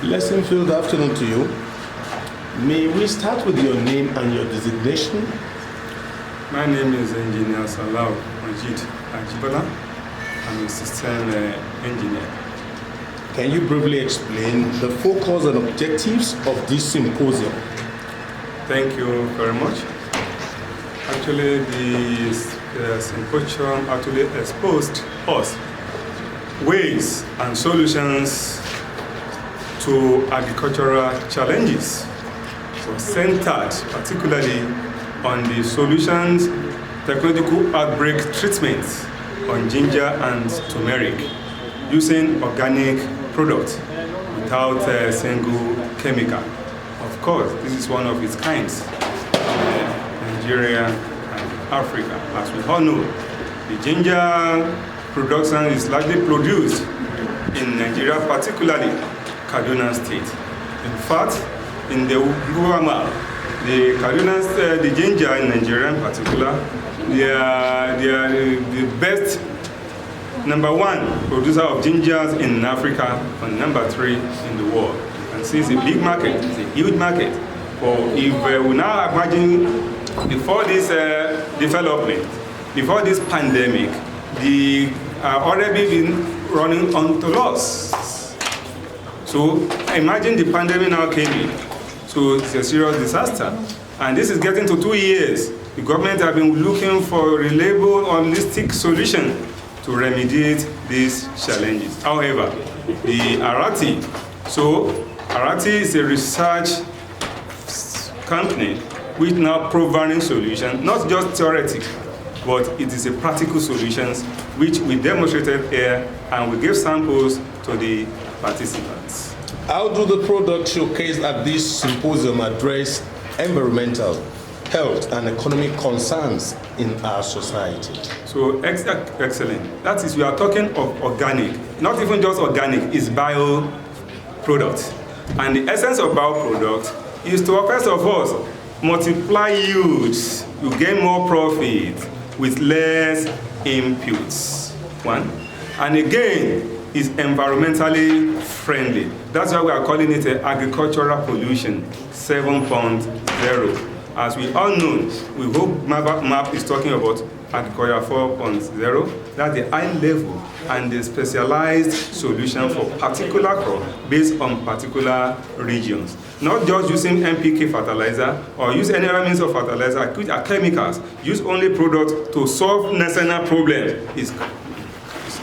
Blessing filled afternoon to you. May we start with your name and your designation? My name is Engineer Salau Majid Ajibola. I'm a system engineer. Can you briefly explain the focus and objectives of this symposium? Thank you very much. Actually, the symposium actually exposed us ways and solutions to agricultural challenges. So centered particularly on the solutions, technological outbreak treatments on ginger and turmeric using organic products without a single chemical. Of course, this is one of its kinds in Nigeria and Africa. As we all know, the ginger production is largely produced in Nigeria, particularly Kaduna State. In fact, in the Uguama, the ginger in Nigeria in particular, they are the best #1 producer of gingers in Africa and #3 in the world. You can see it's a big market, it's a huge market. But if we now imagine before this development, before this pandemic, they are already been running onto loss. So imagine the pandemic now came in. So it's a serious disaster. And this is getting to 2 years. The government have been looking for a reliable, holistic solution to remediate these challenges. However, the ARATI is a research company which now providing solutions, not just theoretic, but it is a practical solutions which we demonstrated here and we gave samples to the participants. How do the products showcased at this symposium address environmental, health, and economic concerns in our society? So excellent. That is, we are talking of organic, not even just organic, it's bio product. And the essence of bio product is to, first of all, multiply yields, you gain more profit with less inputs. One. And again, is environmentally friendly. That's why we are calling it an agricultural pollution 7.0. As we all know, we hope map is talking about agriculture 4.0. That's the high level and the specialized solution for particular crop based on particular regions. Not just using NPK fertilizer or use any other means of fertilizer, which are chemicals. Use only products to solve national problems is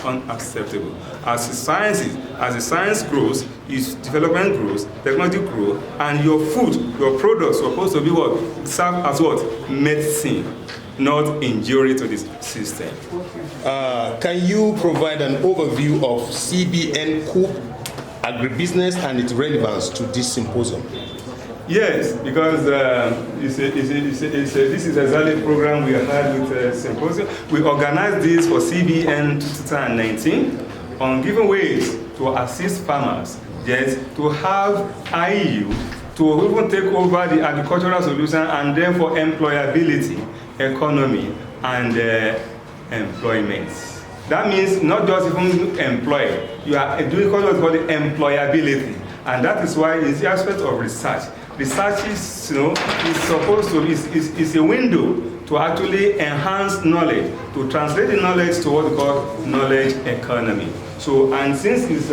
unacceptable. As the science grows, its development grows, technology grows, and your food, your products are supposed to be what? Serve as what? Medicine, not injury to this system. Can you provide an overview of CBN Coop agribusiness and its relevance to this symposium? Yes, because this is exactly the program we had with symposium. We organized this for CBN 2019 on giving ways to assist farmers, yes, to have IU, to even take over the agricultural solution and therefore employability, economy, and employment. That means not just even employ, you are doing what's called employability, and that is why it's the aspect of research. Research is, is supposed to is a window to actually enhance knowledge, to translate the knowledge to what we call knowledge economy. So, and since it's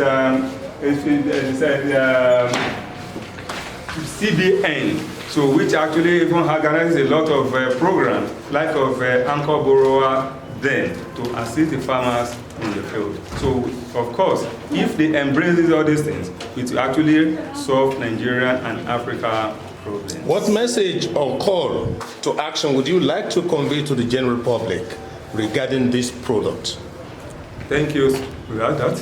CBN, so which actually even organizes a lot of programs, like of Anchor Borrower, then to assist the farmers in the field. So, of course, if they embrace all these things, it will actually solve Nigeria and Africa problems. What message or call to action would you like to convey to the general public regarding this product? Thank you. Without that,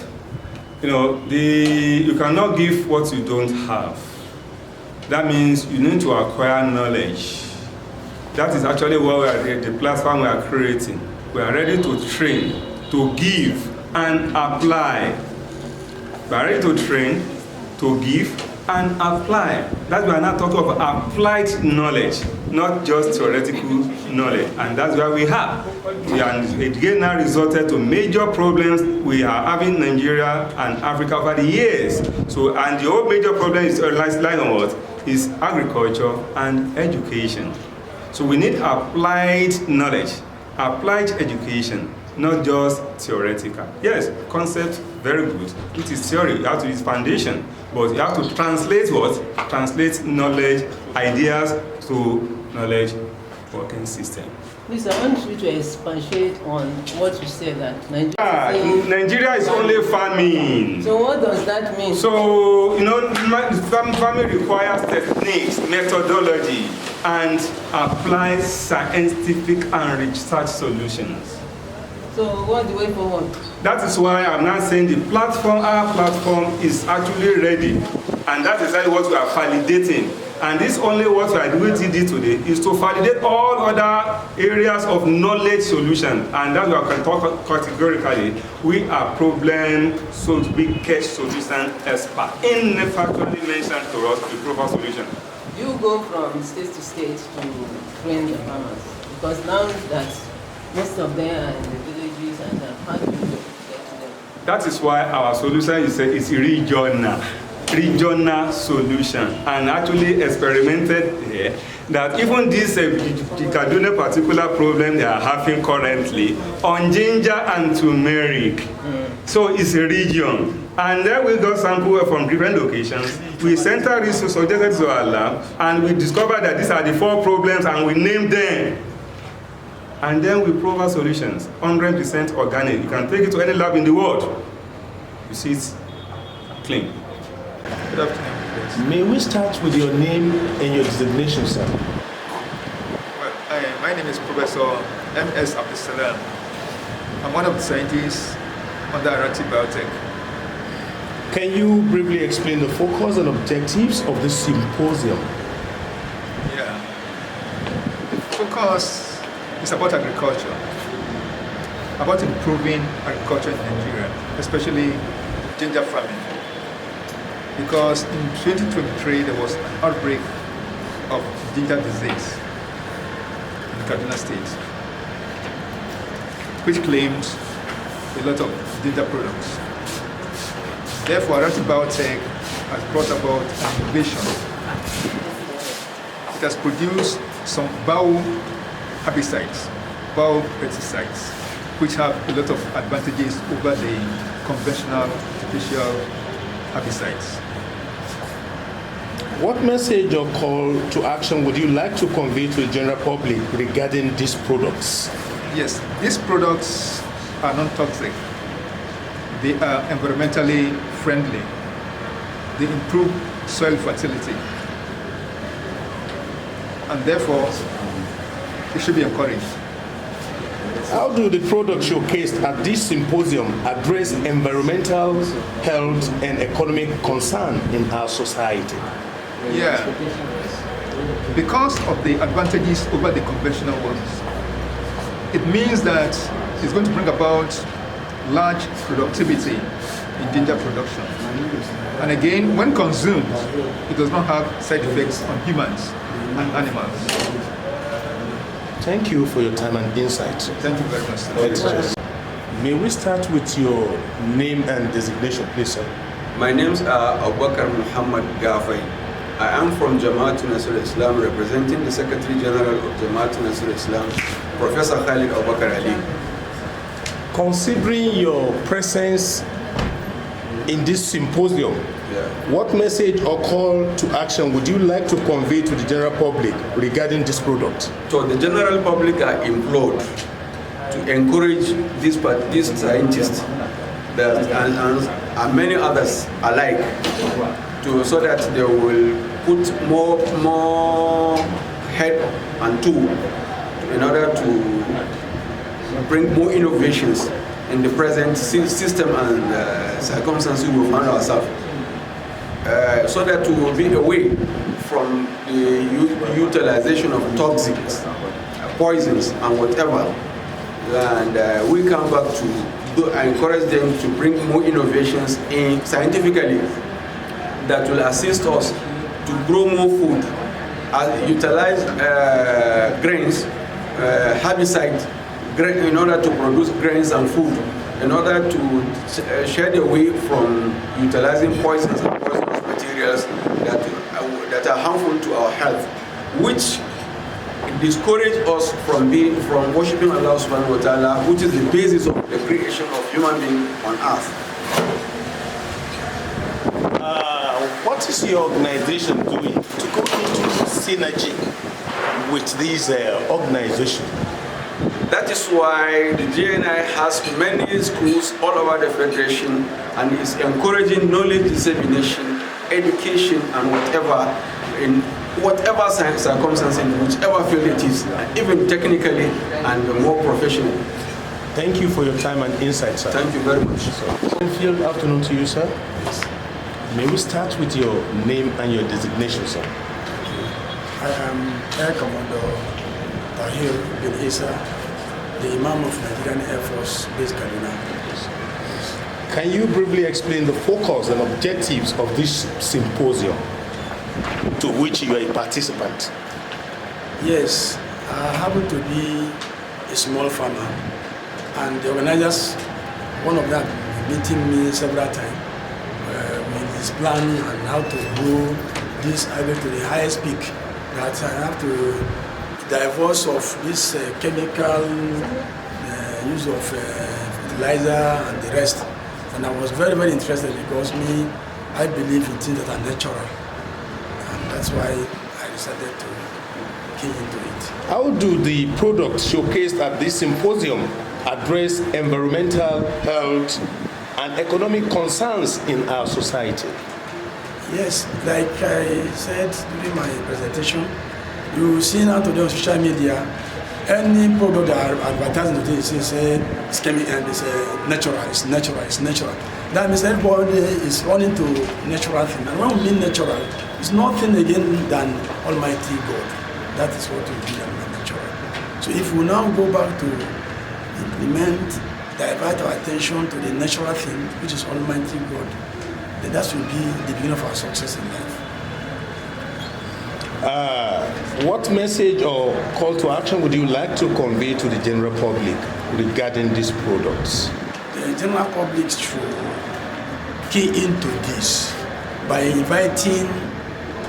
you cannot give what you don't have. That means you need to acquire knowledge. That is actually what we are, the platform we are creating. We are ready to train, to give, and apply. We are ready to train, to give, and apply. That's why we're now talking about applied knowledge, not just theoretical knowledge. And that's why we have. Again now resulted to major problems we are having in Nigeria and Africa over the years. So, and the whole major problem is lying on what? Is agriculture and education. So we need applied knowledge, applied education, not just theoretical. Yes, concept, very good. It is theory, you have to use foundation, but you have to translate what? Translate knowledge, ideas to knowledge working system. Please, I want you to expatiate on what you said that Nigeria is only farming. So what does that mean? So, you know, farming requires techniques, methodology, and applied scientific and research solutions. So what's the way forward? That is why I'm now saying the platform, our platform is actually ready. And that is exactly what we are validating. And this only what we are doing today is to validate all other areas of knowledge solution. And that we can talk categorically. We are problem big solution expert. Ineffectually mentioned to us the proper solution. You go from state to state to train the farmers. Because now that most of them are in the villages and how do you get to them? That is why our solution is regional solution, and actually experimented here that even this the Kaduna particular problem they are having currently on ginger and turmeric. So it's a region, and then we got samples from different locations. We sent our research suggested to our lab, and we discovered that these are the 4 problems, and we named them. And then we provide solutions, 100% organic. You can take it to any lab in the world. You see it's clean. Good afternoon. May we start with your name and your designation, sir? Well, my name is Professor M.S. Abdulsalam. I'm one of the scientists under ARATIBIOTECH. Can you briefly explain the focus and objectives of this symposium? Yeah. The focus is about agriculture, about improving agriculture in Nigeria, especially ginger farming. Because in 2023 there was an outbreak of ginger disease in Kaduna State, which claims a lot of ginger products. Therefore, ARATIBIOTECH has brought about an innovation. It has produced some bio-herbicides, bio-pesticides, which have a lot of advantages over the conventional artificial herbicides. What message or call to action would you like to convey to the general public regarding these products? Yes, these products are non-toxic. They are environmentally friendly. They improve soil fertility. And therefore, it should be encouraged. How do the products showcased at this symposium address environmental, health, and economic concern in our society? Yeah, because of the advantages over the conventional ones, it means that it's going to bring about large productivity in ginger production. And again, when consumed, it does not have side effects on humans and animals. Thank you for your time and insight. Thank you very much, sir. May we start with your name and designation, please, sir? My names are Abubakar Muhammad Gafai. I am from Jamaat Nasr Islam, representing the Secretary General of Jamaat Nasr Islam, Professor Khalid Abubakar Ali. Considering your presence in this symposium, what message or call to action would you like to convey to the general public regarding this product? So the general public are implored to encourage these scientists and many others alike so that they will put more head and tool in order to bring more innovations in the present system and circumstances we find ourselves. So that we will be away from the utilization of toxins, poisons, and whatever. And we come back to encourage them to bring more innovations in scientifically. that will assist us to grow more food, utilize grains, herbicides, in order to produce grains and food, in order to shed away from utilizing poisons and poisonous materials that are harmful to our health, which discourage us from worshiping Allah subhanahu wa ta'ala, which is the basis of the creation of human beings on earth. What is your organization doing to go into synergy with these organizations? That is why the GNI has many schools all over the Federation and is encouraging knowledge dissemination, education, and whatever, in whatever circumstance, in whichever field it is, even technically and more professionally. Thank you for your time and insight, sir. Thank you very much. Good afternoon to you, sir. Yes. May we start with your name and your designation, sir? I am Air Commodore Tahir bin Isa, the Imam of Nigerian Air Force Base Kaduna. Can you briefly explain the focus and objectives of this symposium to which you are a participant? Yes, I happen to be a small farmer, and the organizers, one of them meeting me several times with his plan and how to grow this idea to the highest peak, that I have to divorce of this chemical use of fertilizer and the rest. And I was very, very interested because I believe in things that are natural. And that's why I decided to key into it. How do the products showcased at this symposium address environmental, health, and economic concerns in our society? Yes, like I said during my presentation, you see now today on social media, any product that are advertising today, it's chemical and it's natural. That means everybody is running to natural things. And when we mean natural, it's nothing again than Almighty God. That is what we mean by natural. So if we now go back to implement, divert our attention to the natural thing, which is Almighty God, then that will be the beginning of our success in life. What message or call to action would you like to convey to the general public regarding these products? The general public should key into this by inviting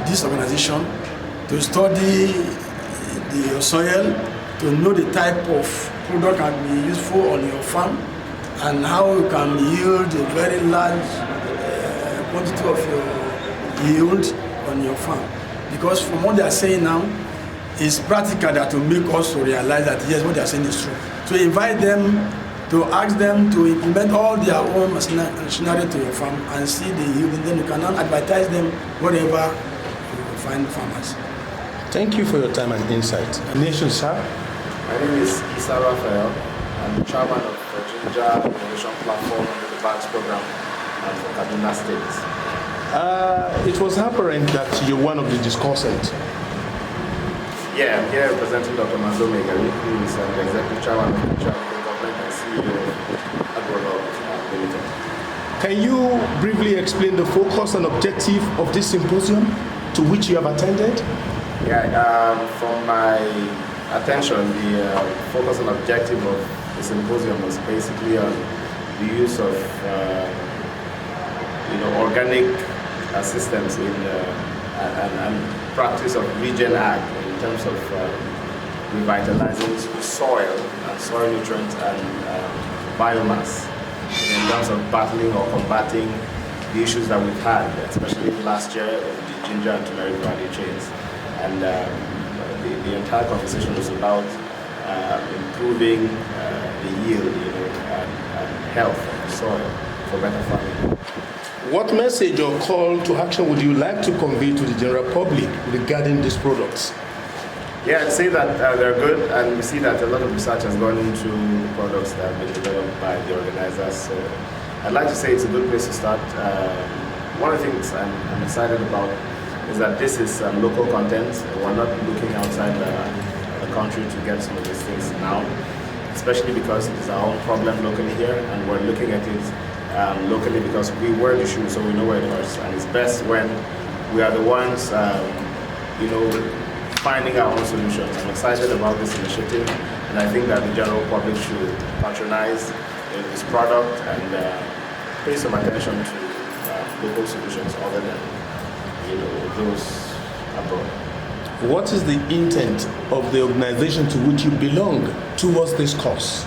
this organization to study the soil, to know the type of product can be useful on your farm and how you can yield a very large quantity of your yield on your farm. Because from what they are saying now, it's practical that will make us to realize that yes, what they are saying is true. So invite them, to ask them to implement all their own machinery to your farm and see the yield, and then you can now advertise them wherever you find farmers. Thank you for your time and insight. Nation, sir? My name is Isa Raphael. I'm the chairman of the Ginger Innovation Platform under the BANKS program for Kaduna State. It was apparent that you're one of the discussants. Yeah, I'm here representing Dr. Manzo Megari, who is the executive chairman of the government and CEO of ARATIBIOTECH Limited. Can you briefly explain the focus and objective of this symposium to which you have attended? Yeah, from my attention, the focus and objective of the symposium was basically on the use of organic systems in and practice of regen ag in terms of revitalizing soil and soil nutrients and biomass in terms of battling or combating the issues that we've had, especially last year in the ginger and turmeric value chains. And the entire conversation was about improving the yield and health of the soil for better farming. What message or call to action would you like to convey to the general public regarding these products? Yeah, I'd say that they're good, and we see that a lot of research has gone into the products that have been developed by the organizers. So I'd like to say it's a good place to start. One of the things I'm excited about is that this is local content. We're not looking outside the country to get some of these things now, especially because it is our own problem locally here, and we're looking at it locally because we wear the shoe, so we know where it hurts. And it's best when we are the ones, finding our own solutions. I'm excited about this initiative, and I think that the general public should patronize this product and pay some attention to local solutions other than those abroad. What is the intent of the organization to which you belong towards this cause?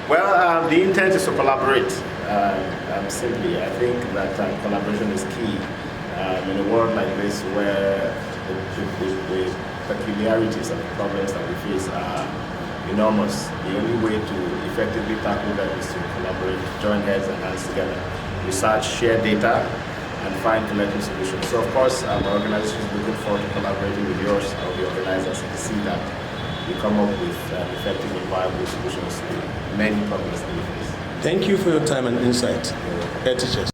Well, the intent is to collaborate. Simply, I think that collaboration is key in a world like this where the peculiarities and the problems that we face are enormous. The only way to effectively tackle them is to collaborate, join heads and hands together, research, share data, and find collective solutions. So of course, our organization is looking forward to collaborating with yours or the organizers and to see that we come up with effective and viable solutions to many problems that we face. Thank you for your time and insight, teachers.